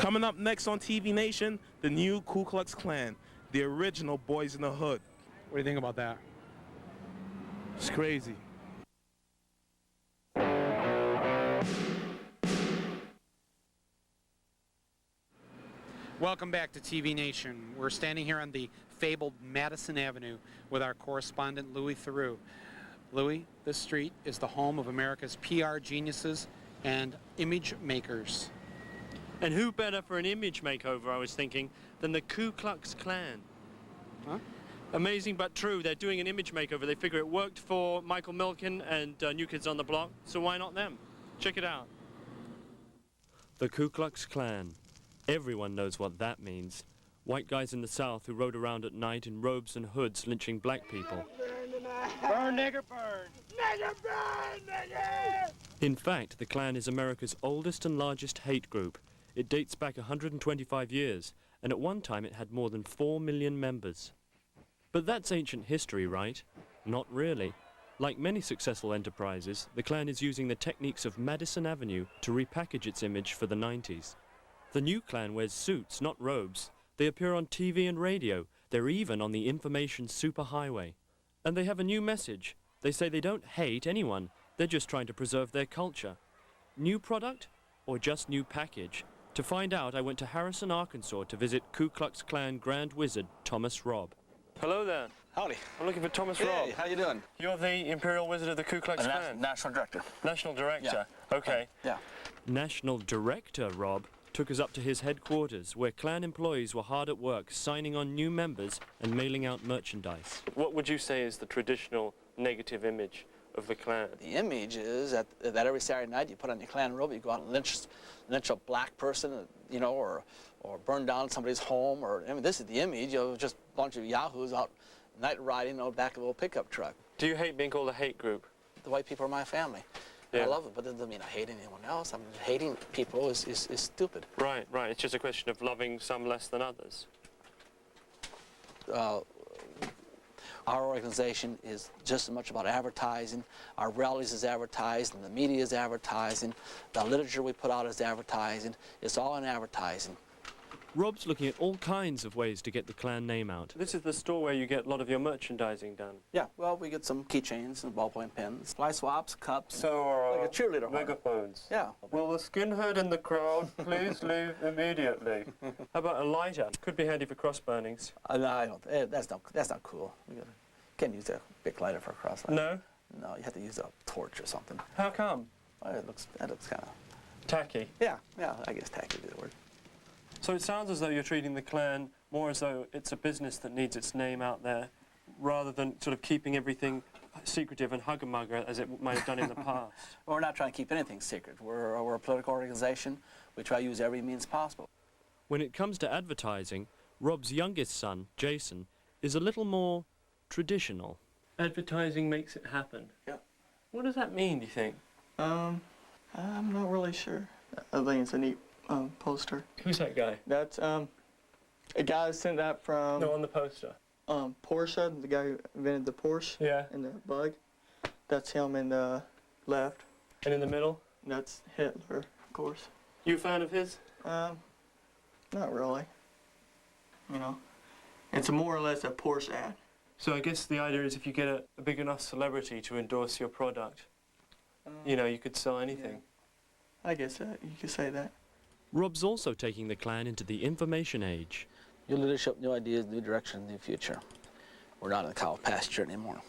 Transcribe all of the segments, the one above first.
Coming up next on TV Nation, the new Ku Klux Klan, the original Boys in the Hood. What do you think about that? It's crazy. Welcome back to TV Nation. We're standing here on the fabled Madison Avenue with our correspondent Louis Theroux. Louis, this street is the home of America's PR geniuses and image makers. And who better for an image makeover, I was thinking, than the Ku Klux Klan? Huh? Amazing but true, they're doing an image makeover. They figure it worked for Michael Milken and New Kids on the Block, so why not them? Check it out. The Ku Klux Klan. Everyone knows what that means. White guys in the South who rode around at night in robes and hoods lynching black people. Burn, nigger, burn! Nigger, burn, nigger! In fact, the Klan is America's oldest and largest hate group. It dates back 125 years, and at one time it had more than 4 million members. But that's ancient history, right? Not really. Like many successful enterprises, the Klan is using the techniques of Madison Avenue to repackage its image for the 90s. The new Klan wears suits, not robes. They appear on TV and radio. They're even on the information superhighway. And they have a new message. They say they don't hate anyone. They're just trying to preserve their culture. New product or just new package? To find out, I went to Harrison, Arkansas to visit Ku Klux Klan Grand Wizard Thomas Robb. Hello there. Howdy. I'm looking for Thomas Robb. Hey, how you doing? You're the Imperial Wizard of the Ku Klux Klan? National Director. National Director? Yeah. Okay. Yeah. National Director Robb took us up to his headquarters, where Klan employees were hard at work signing on new members and mailing out merchandise. What would you say is the traditional negative image of the Klan? The image is that every Saturday night you put on your Klan robe, you go out and lynch a black person, you know, or burn down somebody's home, or, I mean, this is the image of just a bunch of yahoos out night riding on the back of a little pickup truck. Do you hate being called a hate group? The white people are my family. Yeah. I love it, but that doesn't mean I hate anyone else. I mean, hating people is stupid. Right, right. It's just a question of loving some less than others. Our organization is just as much about advertising. Our rallies is advertising, the media is advertising, the literature we put out is advertising. It's all in advertising. Rob's looking at all kinds of ways to get the Klan name out. This is the store where you get a lot of your merchandising done. Yeah, well, we get some keychains and ballpoint pens, fly swaps, cups, so like a cheerleader. Megaphones. Yeah. Will the skinhead in the crowd please leave immediately? How about a lighter? Could be handy for cross burnings. No, I don't. That's not cool. Can't use a big lighter for a cross light. No? No, you have to use a torch or something. How come? Well, that looks kind of tacky. Yeah, I guess tacky would be the word. So it sounds as though you're treating the Klan more as though it's a business that needs its name out there, rather than sort of keeping everything secretive and hugger-mugger as it might have done in the past. Well, we're not trying to keep anything secret. We're a political organization. We try to use every means possible. When it comes to advertising, Rob's youngest son, Jason, is a little more traditional. Advertising makes it happen. Yeah. What does that mean, do you think? I'm not really sure. I think it's a neat poster. Who's that guy? That's a guy sent that from No, on the poster. Porsche, the guy who invented the Porsche. Yeah. And the bug. That's him in the left. And in the middle? That's Hitler, of course. You a fan of his? Not really. You know, it's more or less a Porsche ad. So I guess the idea is if you get a big enough celebrity to endorse your product, you know, you could sell anything. Yeah. I guess you could say that. Rob's also taking the Klan into the information age. New leadership, new ideas, new direction, new future. We're not in the cow pasture anymore.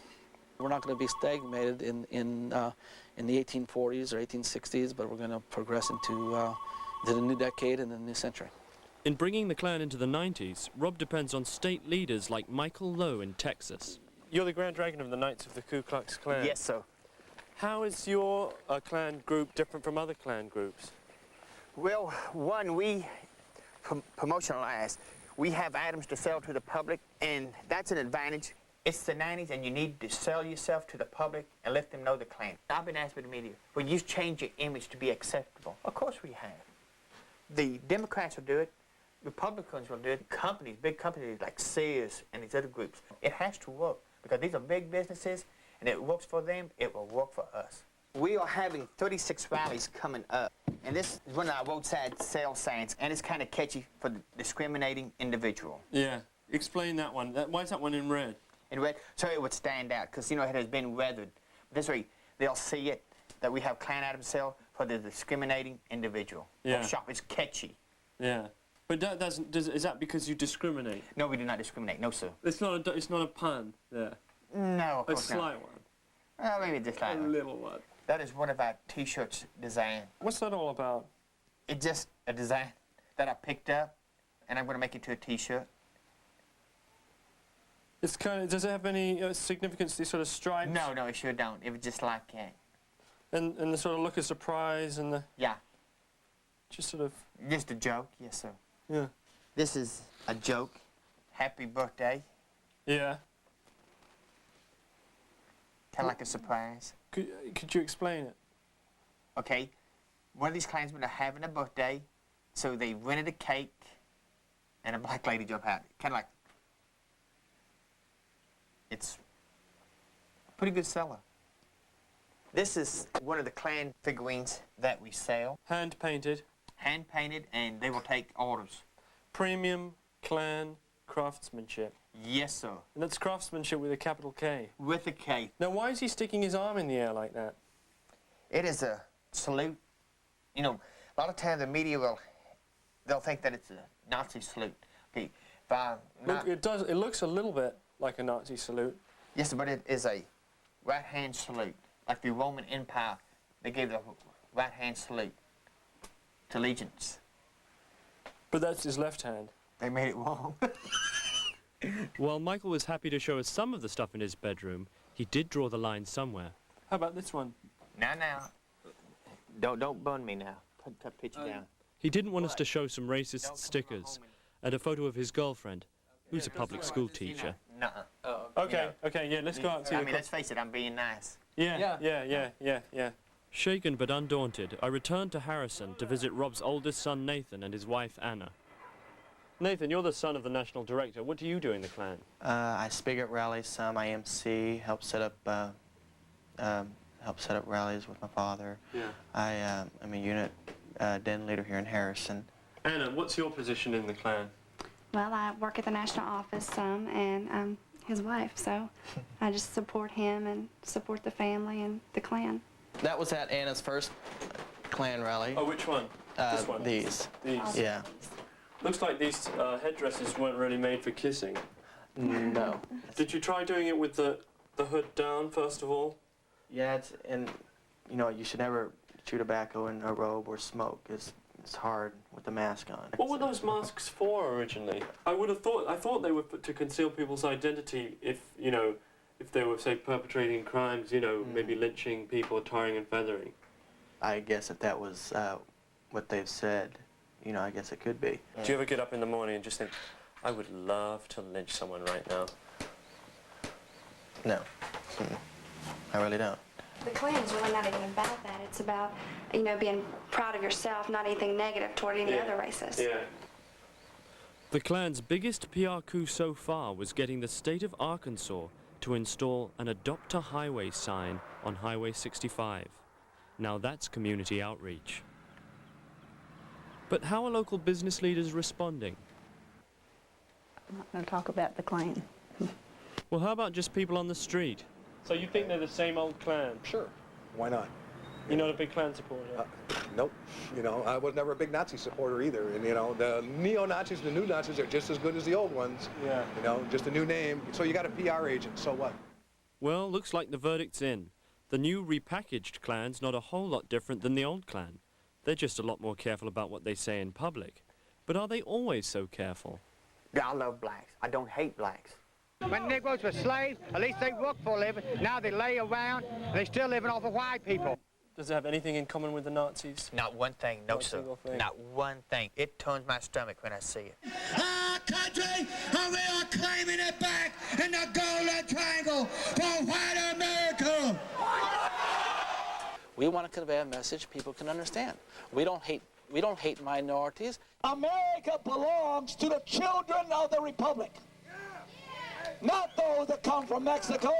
We're not going to be stagnated in the 1840s or 1860s, but we're going to progress into the new decade and the new century. In bringing the Klan into the 90s, Rob depends on state leaders like Michael Lowe in Texas. You're the Grand Dragon of the Knights of the Ku Klux Klan. Yes, sir. How is your Klan group different from other Klan groups? Well, one, we promotionalize. We have items to sell to the public, and that's an advantage. It's the 90s, and you need to sell yourself to the public and let them know the Klan. I've been asked by the media, will you change your image to be acceptable? Of course we have. The Democrats will do it. Republicans will do it. Companies, big companies like Sears and these other groups. It has to work because these are big businesses, and it works for them, it will work for us. We are having 36 rallies coming up, and this is one of our roadside sales signs, and it's kind of catchy for the discriminating individual. Yeah. Explain that one. Why is that one in red? In red, so it would stand out, because, you know, it has been weathered. This way, they'll see it, that we have Klan items sale for the discriminating individual. Yeah. The shop is catchy. Yeah. But that doesn't, is that because you discriminate? No, we do not discriminate. No, sir. It's not a pun there. No, of A course not. slight one. Well, maybe just like A little one. That is one of our T-shirts design. What's that all about? It's just a design that I picked up, and I'm going to make it to a T-shirt. It's kind of, does it have any significance, these sort of stripes? No, no, it sure don't. It was just like And the sort of look of surprise and the... Yeah. Just sort of... Just a joke, yes, sir. Yeah. This is a joke. Happy birthday. Yeah. Kind of like a surprise. Could you explain it? Okay. One of these Klansmen are having a birthday, so they rented a cake, and a black lady jumped out. Kind of like... It's a pretty good seller. This is one of the Klan figurines that we sell. Hand-painted. Hand-painted, and they will take orders. Premium Klan craftsmanship. Yes, sir. And that's craftsmanship with a capital K. With a K. Now, why is he sticking his arm in the air like that? It is a salute. You know, a lot of times the media they'll think that it's a Nazi salute. Okay, Look, it looks a little bit like a Nazi salute. Yes, but it is a right-hand salute. Like the Roman Empire, they gave the right-hand salute to legions. But that's his left hand. They made it wrong. While Michael was happy to show us some of the stuff in his bedroom, he did draw the line somewhere. How about this one? Now. Don't burn me now. Put that picture down. He didn't want us to show some racist stickers and a photo of his girlfriend, who's a public school teacher. Nuh-uh. Oh, okay, okay, yeah, let's go out to I mean, let's face it, I'm being nice. Yeah. Shaken but undaunted, I returned to Harrison to visit Rob's oldest son, Nathan, and his wife, Anna. Nathan, you're the son of the national director. What do you do in the Klan? I speak at rallies some. I MC, help set up rallies with my father. Yeah. I'm a unit den leader here in Harrison. Anna, what's your position in the Klan? Well, I work at the national office some, and I'm his wife, so I just support him and support the family and the Klan. That was at Anna's first Klan rally. Oh, which one? This one? These. These? Yeah. Looks like these headdresses weren't really made for kissing. No. Did you try doing it with the hood down, first of all? Yeah, and you know, you should never chew tobacco in a robe or smoke. It's hard with the mask on. What were those masks for originally? I thought they were to conceal people's identity if, you know, if they were, say, perpetrating crimes, you know, maybe lynching people, tarring and feathering. I guess if that was what they've said, you know, I guess it could be. Do you ever get up in the morning and just think, I would love to lynch someone right now? No. I really don't. The Klan is really not even about that. It's about, you know, being proud of yourself, not anything negative toward any other races. Yeah. The Klan's biggest PR coup so far was getting the state of Arkansas to install an Adopt a Highway sign on Highway 65. Now that's community outreach. But how are local business leaders responding? I'm not going to talk about the Klan. Well, how about just people on the street? So you think they're the same old Klan? Sure. Why not? You're not a big Klan supporter? Nope. You know, I was never a big Nazi supporter either. And, you know, the neo-Nazis, the new Nazis are just as good as the old ones. Yeah. You know, just a new name. So you got a PR agent, so what? Well, looks like the verdict's in. The new repackaged Klan's not a whole lot different than the old Klan. They're just a lot more careful about what they say in public. But are they always so careful? I love blacks. I don't hate blacks. When Negroes were slaves, at least they worked for a living. Now they lay around, and they're still living off of white people. Does it have anything in common with the Nazis? Not one thing, no, Not a sir. single thing. Not one thing. It turns my stomach when I see it. Our country, and we are claiming it back in the Golden Triangle for white America. We want to convey a message people can understand. We don't hate minorities. America belongs to the children of the Republic. Not those that come from Mexico,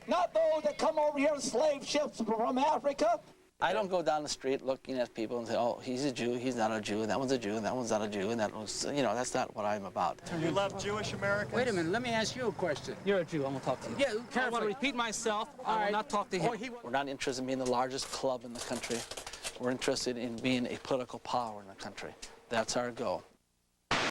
not those that come over here in slave ships from Africa. I don't go down the street looking at people and say, oh, he's a Jew, he's not a Jew, and that one's a Jew, and that one's not a Jew, and that was, you know, that's not what I'm about. You love Jewish Americans? Wait a minute, let me ask you a question. You're a Jew, I'm gonna talk to you. Yeah, I want to repeat myself. I will not talk to him. We're not interested in being the largest club in the country. We're interested in being a political power in the country. That's our goal.